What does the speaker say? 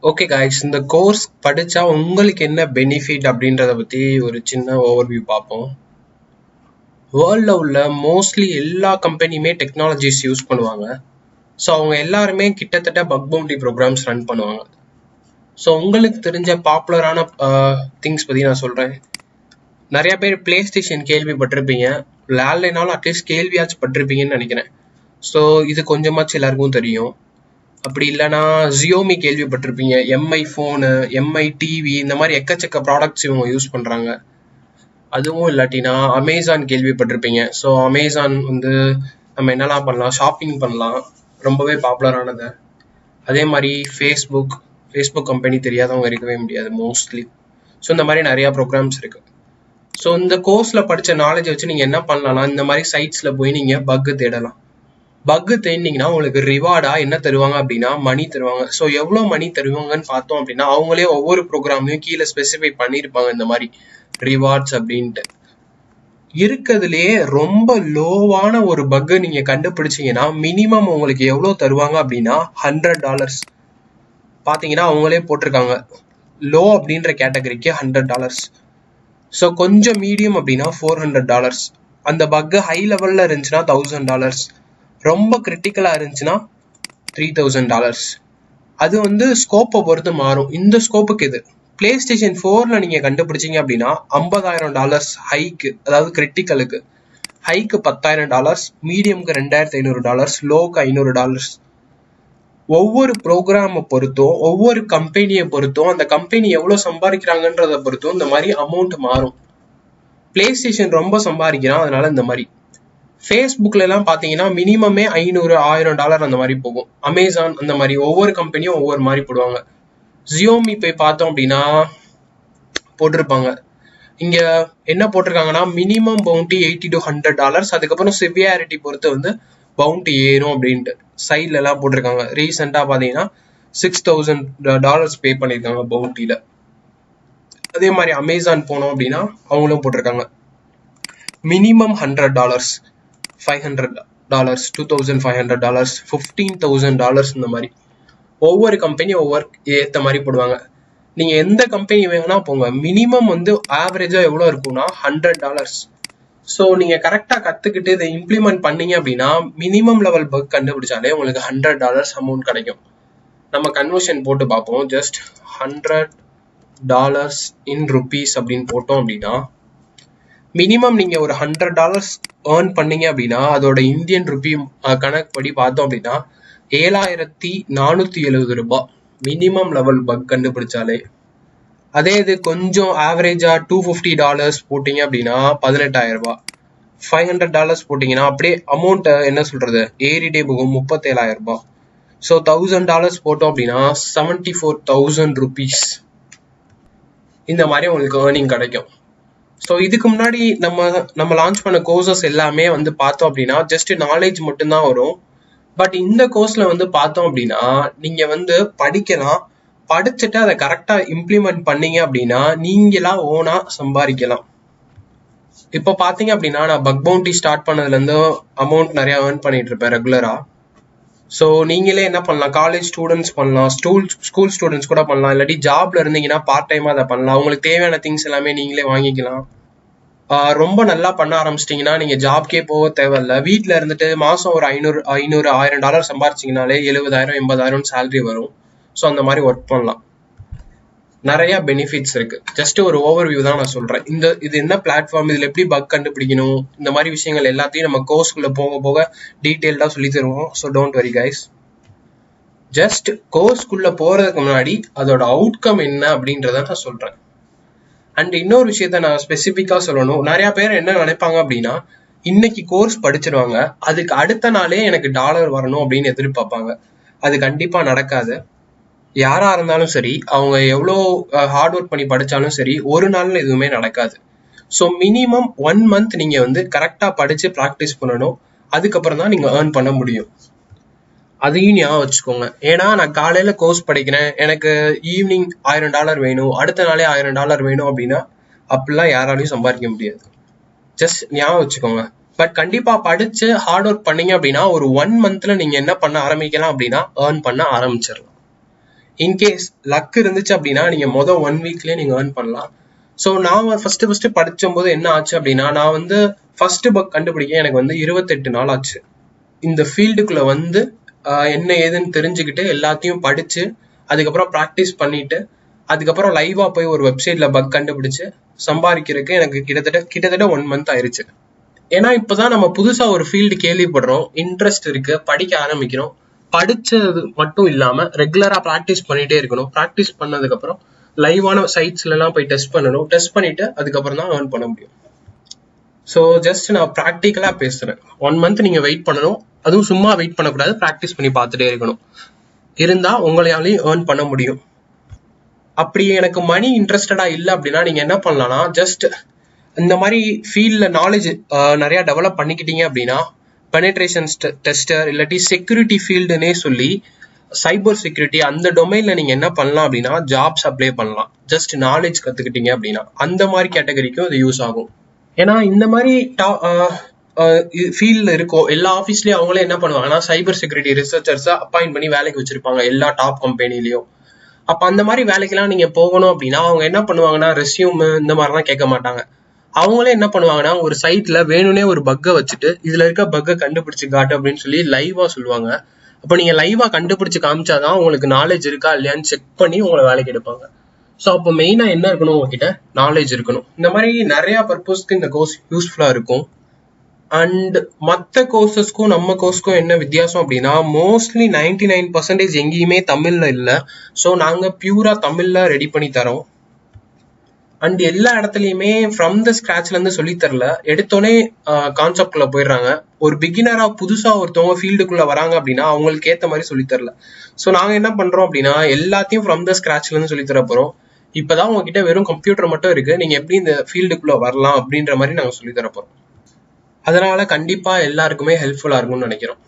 Okay guys, இந்த course படித்தா உங்களுக்கு என்ன பெனிஃபிட் அப்படின்றத பற்றி ஒரு சின்ன ஓவர்வியூ பார்ப்போம். வேர்ல்டில் உள்ள மோஸ்ட்லி எல்லா கம்பெனியுமே டெக்னாலஜிஸ் யூஸ் பண்ணுவாங்க. ஸோ அவங்க எல்லாருமே கிட்டத்தட்ட பக் பவுண்டி ப்ரோக்ராம்ஸ் ரன் பண்ணுவாங்க. ஸோ உங்களுக்கு தெரிஞ்ச பாப்புலரான திங்ஸ் பற்றி நான் சொல்கிறேன். நிறைய பேர் பிளே ஸ்டேஷன் கேள்விப்பட்டிருப்பீங்க, லேண்ட்லைனாலும் அட்லீஸ்ட் கேள்வியாச்சும் பட்டிருப்பீங்கன்னு நினைக்கிறேன். ஸோ இது கொஞ்சமாச்சும் எல்லாருக்கும் தெரியும். அப்படி இல்லைன்னா ஜியோமி கேள்விப்பட்டிருப்பீங்க, எம்ஐ ஃபோனு, எம்ஐ டிவி, இந்த மாதிரி எக்கச்சக்க ப்ராடக்ட்ஸ் இவங்க யூஸ் பண்ணுறாங்க. அதுவும் இல்லாட்டினா அமேசான் கேள்விப்பட்டிருப்பீங்க. ஸோ அமேசான் வந்து நம்ம என்னெல்லாம் பண்ணலாம், ஷாப்பிங் பண்ணலாம், ரொம்பவே பாப்புலரானது. அதே மாதிரி ஃபேஸ்புக் கம்பெனி தெரியாதவங்க இருக்கவே முடியாது மோஸ்ட்லி. ஸோ இந்த மாதிரி நிறையா ப்ரோக்ராம்ஸ் இருக்குது. ஸோ இந்த கோர்ஸில் படித்த நாலேஜ் வச்சு நீங்கள் என்ன பண்ணலாம்னா, இந்த மாதிரி சைட்ஸில் போய் நீங்கள் பக்கு தேடலாம். பக்கு தேடினீங்கன்னா உங்களுக்கு ரிவார்டா என்ன தருவாங்க அப்படின்னா மணி தருவாங்க. ஸோ எவ்வளோ மணி தருவாங்கன்னு பார்த்தோம் அப்படின்னா அவங்களே ஒவ்வொரு ப்ரோக்ராம்லையும் கீழே ஸ்பெசிஃபை பண்ணியிருப்பாங்க இந்த மாதிரி ரிவார்ட்ஸ் அப்படின்ட்டு. இருக்கிறதுலேயே ரொம்ப லோவான ஒரு பக்கு நீங்கள் கண்டுபிடிச்சிங்கன்னா மினிமம் உங்களுக்கு எவ்வளோ தருவாங்க அப்படின்னா $100. பார்த்தீங்கன்னா அவங்களே போட்டிருக்காங்க லோ அப்படின்ற கேட்டகரிக்கு $100. ஸோ கொஞ்சம் மீடியம் அப்படின்னா $400. அந்த பக்கு ஹை லெவலில் இருந்துச்சுன்னா $1000. ரொம்ப கிரிட்டிக்கலாக இருந்துச்சுன்னா $3000. அது வந்து ஸ்கோப்பை பொறுத்து மாறும். இந்த ஸ்கோப்புக்கு இது பிளே ஸ்டேஷன் 4ல் நீங்கள் கண்டுபிடிச்சிங்க அப்படின்னா $50,000 ஹைக்கு, அதாவது கிரிட்டிக்கலுக்கு. Haiku $10,000, மீடியமுக்கு $2,500, log $500. ஒவ்வொரு ப்ரோக்ராமை பொறுத்தும் ஒவ்வொரு கம்பெனியை பொறுத்தும் அந்த கம்பெனி எவ்வளோ சம்பாதிக்கிறாங்கன்றதை பொறுத்தும் இந்த மாதிரி அமௌண்ட் மாறும். பிளே ஸ்டேஷன் ரொம்ப சம்பாதிக்கிறான், அதனால இந்த மாதிரி. ஃபேஸ்புக்கில் எல்லாம் பார்த்தீங்கன்னா மினிமமே $500,000 அந்த மாதிரி போகும். அமேசான் அந்த மாதிரி ஒவ்வொரு கம்பெனியும் ஒவ்வொரு மாதிரி போடுவாங்க. ஜியோமி போய் பார்த்தோம் அப்படின்னா போட்டிருப்பாங்க. இங்கே என்ன போட்டிருக்காங்கன்னா மினிமம் பவுண்டி $80 to $100. அதுக்கப்புறம் சிவியாரிட்டி பொறுத்து வந்து பவுண்டி ஏறும் அப்படின்ட்டு சைட்ல எல்லாம் போட்டிருக்காங்க. ரீசெண்டாக பார்த்தீங்கன்னா $6,000 பே பண்ணியிருக்காங்க பவுண்டியில். அதே மாதிரி அமேசான் போனோம் அப்படின்னா அவங்களும் போட்டிருக்காங்க மினிமம் $100, $500, $2,500, $15,000 இந்த மாதிரி. ஒவ்வொரு கம்பெனி ஒவ்வொரு ஏற்ற மாதிரி போடுவாங்க. நீங்கள் எந்த கம்பெனி வேணா போங்க, மினிமம் வந்து ஆவரேஜாக எவ்வளோ இருக்கும்னா $100. ஸோ நீங்கள் கரெக்டாக கற்றுக்கிட்டு இதை இம்ப்ளிமெண்ட் பண்ணீங்க அப்படின்னா மினிமம் லெவல் பக் கண்டுபிடிச்சாலே உங்களுக்கு $100 அமௌண்ட் கிடைக்கும். நம்ம கன்வர்ஷன் போட்டு பார்ப்போம். ஜஸ்ட் $100 in rupees அப்படின்னு போட்டோம் அப்படின்னா மினிமம் நீங்கள் ஒரு $100 ஏர்ன் பண்ணீங்க அப்படின்னா அதோட இந்தியன் ருபி கணக்கு படி பார்த்தோம் அப்படின்னா $7,470 மினிமம் லெவல் பக் கண்டுபிடிச்சாலே. அதே இது கொஞ்சம் ஆவரேஜா $250 போட்டீங்க அப்படின்னா $18,000, $500 போட்டீங்கன்னா அப்படியே அமௌண்ட் என்ன சொல்றது ஏறிட்டே போகும், $37,000. ஸோ $1,000 போட்டோம் அப்படின்னா ₹74,000 இந்த மாதிரி உங்களுக்கு ஏர்னிங் கிடைக்கும். ஸோ இதுக்கு முன்னாடி நம்ம லான்ச் பண்ண கோர்சஸ் எல்லாமே வந்து பார்த்தோம் அப்படின்னா ஜஸ்ட் நாலேஜ் மட்டும்தான் வரும். பட் இந்த கோர்ஸ்ல வந்து பார்த்தோம் அப்படின்னா நீங்க வந்து படிக்கலாம், படிச்சுட்டு அதை கரெக்டா இம்ப்ளிமெண்ட் பண்ணீங்க அப்படின்னா நீங்களா ஓனா சம்பாதிக்கலாம். இப்போ பார்த்தீங்க அப்படின்னா நான் பக் பவுண்டி ஸ்டார்ட் பண்ணதுலேருந்து அமௌண்ட் நிறைய ஏர்ன் பண்ணிட்டு இருப்பேன் ரெகுலரா. ஸோ நீங்களே என்ன பண்ணலாம், காலேஜ் ஸ்டூடெண்ட்ஸ் பண்ணலாம், ஸ்கூல் ஸ்டூடெண்ட்ஸ் கூட பண்ணலாம், இல்லாட்டி ஜாப்ல இருந்தீங்கன்னா பார்ட் டைமாக அதை பண்ணலாம். உங்களுக்கு தேவையான திங்ஸ் எல்லாமே நீங்களே வாங்கிக்கலாம். ரொம்ப நல்லா பண்ண ஆரம்பிச்சிட்டிங்கன்னா நீங்கள் ஜாப்கே போக தேவையில்ல. வீட்டில் இருந்துட்டு மாதம் ஒரு $500-1000 சம்பாரிச்சிங்கனாலே $70,000 $80,000 சேலரி வரும். ஸோ அந்த மாதிரி ஒர்க் பண்ணலாம். நிறைய பெனிஃபிட்ஸ் இருக்கு. ஜஸ்ட் ஒரு ஓவர்வியூ தான் நான் சொல்றேன். இது என்ன பிளாட்ஃபார்ம், இதில் எப்படி பக் கண்டுபிடிக்கணும், இந்த மாதிரி விஷயங்கள் எல்லாத்தையும் நம்ம கோர்ஸ்குள்ள போக போக டீட்டெயில்டாக சொல்லி தருவோம். So don't worry guys. Just கோர்ஸ்குள்ள போறதுக்கு முன்னாடி அதோட அவுட்கம் என்ன அப்படின்றத நான் சொல்றேன். அண்ட் இன்னொரு விஷயத்த நான் ஸ்பெசிஃபிக்காக சொல்லணும். நிறைய பேர் என்ன நினைப்பாங்க அப்படின்னா இன்னைக்கு கோர்ஸ் படிச்சிருவாங்க, அதுக்கு அடுத்த நாளே எனக்கு டாலர் வரணும் அப்படின்னு எதிர்பார்ப்பாங்க. அது கண்டிப்பா நடக்காது. யாரா இருந்தாலும் சரி, அவங்க எவ்வளோ ஹார்ட் ஒர்க் பண்ணி படிச்சாலும் சரி, ஒரு நாள்ல எதுவுமே நடக்காது. ஸோ மினிமம் 1 month நீங்க வந்து கரெக்டா படிச்சு ப்ராக்டிஸ் பண்ணணும். அதுக்கப்புறம் தான் நீங்க ஏர்ன் பண்ண முடியும். அதையும் ஞாபகம் வச்சுக்கோங்க. ஏன்னா நான் காலையில கோர்ஸ் படிக்கிறேன், எனக்கு ஈவினிங் $1000 வேணும், அடுத்த நாளே $1000 வேணும் அப்படின்னா அப்படிலாம் யாராலையும் சம்பாதிக்க முடியாது. ஜஸ்ட் ஞாபகம் வச்சுக்கோங்க. பட் கண்டிப்பா படிச்சு ஹார்ட் ஒர்க் பண்ணீங்க அப்படின்னா ஒரு 1 monthல நீங்க என்ன பண்ண ஆரம்பிக்கலாம் அப்படின்னா ஏர்ன் பண்ண ஆரம்பிச்சிடலாம். இன்கேஸ் லக் இருந்துச்சு அப்படின்னா நீங்க மொதல் 1 வீக்லயே நீங்க ஏர்ன் பண்ணலாம். ஸோ நான் ஃபர்ஸ்ட் படிச்சும் போது என்ன ஆச்சு அப்படின்னா, நான் வந்து ஃபர்ஸ்ட் பக் கண்டுபிடிக்க எனக்கு வந்து 28 நாள் ஆச்சு. இந்த ஃபீல்டுக்குள்ள வந்து என்ன ஏதுன்னு தெரிஞ்சுக்கிட்டு எல்லாத்தையும் படிச்சு அதுக்கப்புறம் ப்ராக்டிஸ் பண்ணிட்டு அதுக்கப்புறம் லைவா போய் ஒரு வெப்சைட்ல பக் கண்டுபிடிச்சு சம்பாதிக்கிறதுக்கு எனக்கு கிட்டத்தட்ட 1 மந்த் ஆயிருச்சு. ஏன்னா இப்பதான் நம்ம புதுசா ஒரு ஃபீல்டு கேள்விப்படுறோம், இன்ட்ரெஸ்ட் இருக்கு, படிக்க ஆரம்பிக்கிறோம். படிச்சது மட்டும் இல்லாம ரெகுலரா ப்ராக்டிஸ் பண்ணிட்டே இருக்கணும். ப்ராக்டிஸ் பண்ணதுக்கு அப்புறம் லைவான சைட்ஸ்ல எல்லாம் போய் டெஸ்ட் பண்ணணும். டெஸ்ட் பண்ணிட்டு அதுக்கப்புறம் தான் ஏர்ன் பண்ண முடியும். ஸோ ஜஸ்ட் நான் ப்ராக்டிக்கலா பேசுறேன். 1 மந்த் நீங்க வெயிட் பண்ணணும். அதுவும் சும்மா வெயிட் பண்ணக்கூடாது, ப்ராக்டிஸ் பண்ணி பார்த்துட்டே இருக்கணும். இருந்தா உங்களாலையும் ஏர்ன் பண்ண முடியும். அப்படி எனக்கு மணி இன்ட்ரெஸ்டடா இல்லை அப்படின்னா நீங்க என்ன பண்ணலாம்னா, ஜஸ்ட் இந்த மாதிரி ஃபீல்ட்ல நாலேஜ் நிறைய டெவலப் பண்ணிக்கிட்டீங்க அப்படின்னா பெனட்ரேஷன் டெஸ்டர் இல்லாட்டி செக்யூரிட்டி ஃபீல்டுன்னே சொல்லி சைபர் செக்யூரிட்டி அந்த டொமைன்ல நீங்க என்ன பண்ணலாம் அப்படின்னா ஜாப்ஸ் அப்ளை பண்ணலாம். ஜஸ்ட் நாலேஜ் கத்துக்கிட்டீங்க அப்படின்னா அந்த மாதிரி கேட்டகரிக்கும் இது யூஸ் ஆகும். ஏன்னா இந்த மாதிரி ஃபீல்ட்ல இருக்கும் எல்லா ஆஃபீஸ்லயும் அவங்களே என்ன பண்ணுவாங்கன்னா சைபர் செக்யூரிட்டி ரிசர்ச்சர்ஸா அப்பாயிண்ட் பண்ணி வேலைக்கு வச்சிருப்பாங்க எல்லா டாப் கம்பெனிலையும். அப்ப அந்த மாதிரி வேலைக்கெல்லாம் நீங்க போகணும் அப்படின்னா அவங்க என்ன பண்ணுவாங்கன்னா ரெஸ்யூம் இந்த மாதிரிலாம் கேட்க மாட்டாங்க. அவங்களே என்ன பண்ணுவாங்கன்னா ஒரு சைட்ல வேணும்னே ஒரு பக்கை வச்சுட்டு இதுல இருக்க பக்கை கண்டுபிடிச்சு காட்டு அப்படின்னு சொல்லி லைவா சொல்லுவாங்க. அப்ப நீங்க லைவா கண்டுபிடிச்சு காமிச்சாதான் உங்களுக்கு நாலேஜ் இருக்கா இல்லையான்னு செக் பண்ணி உங்களை வேலைக்கு எடுப்பாங்க. ஸோ அப்போ மெயினா என்ன இருக்கணும், உங்ககிட்ட நாலேஜ் இருக்கணும். இந்த மாதிரி நிறைய பர்பஸ்க்கு இந்த கோர்ஸ் யூஸ்ஃபுல்லா இருக்கும். அண்ட் மற்ற கோர்சஸ்க்கும் நம்ம கோர்ஸ்க்கும் என்ன வித்தியாசம் அப்படின்னா மோஸ்ட்லி 99% எங்கேயுமே தமிழ்ல இல்லை. ஸோ நாங்க பியூரா தமிழ்ல ரெடி பண்ணி தரோம். அண்ட் எல்லா இடத்துலயுமே ஃப்ரம் த ஸ்கிராச்ல இருந்து சொல்லி தரல, எடுத்தோடனே கான்செப்ட்குள்ள போயிடுறாங்க. ஒரு பிகினரா புதுசா ஒருத்தவங்க ஃபீல்டுக்குள்ள வராங்க அப்படின்னா அவங்களுக்கு ஏத்த மாதிரி சொல்லி தரல. ஸோ நாங்க என்ன பண்றோம் அப்படின்னா எல்லாத்தையும் ஃப்ரம் த ஸ்கிராச்ல இருந்து சொல்லி தர போறோம். இப்பதான் உங்ககிட்ட வெறும் கம்ப்யூட்டர் மட்டும் இருக்கு, நீங்க எப்படி இந்த ஃபீல்டுக்குள்ள வரலாம் அப்படின்ற மாதிரி நாங்க சொல்லி தர போறோம். அதனால கண்டிப்பா எல்லாருக்குமே ஹெல்ப்ஃபுல்லா இருக்கும்னு நினைக்கிறோம்.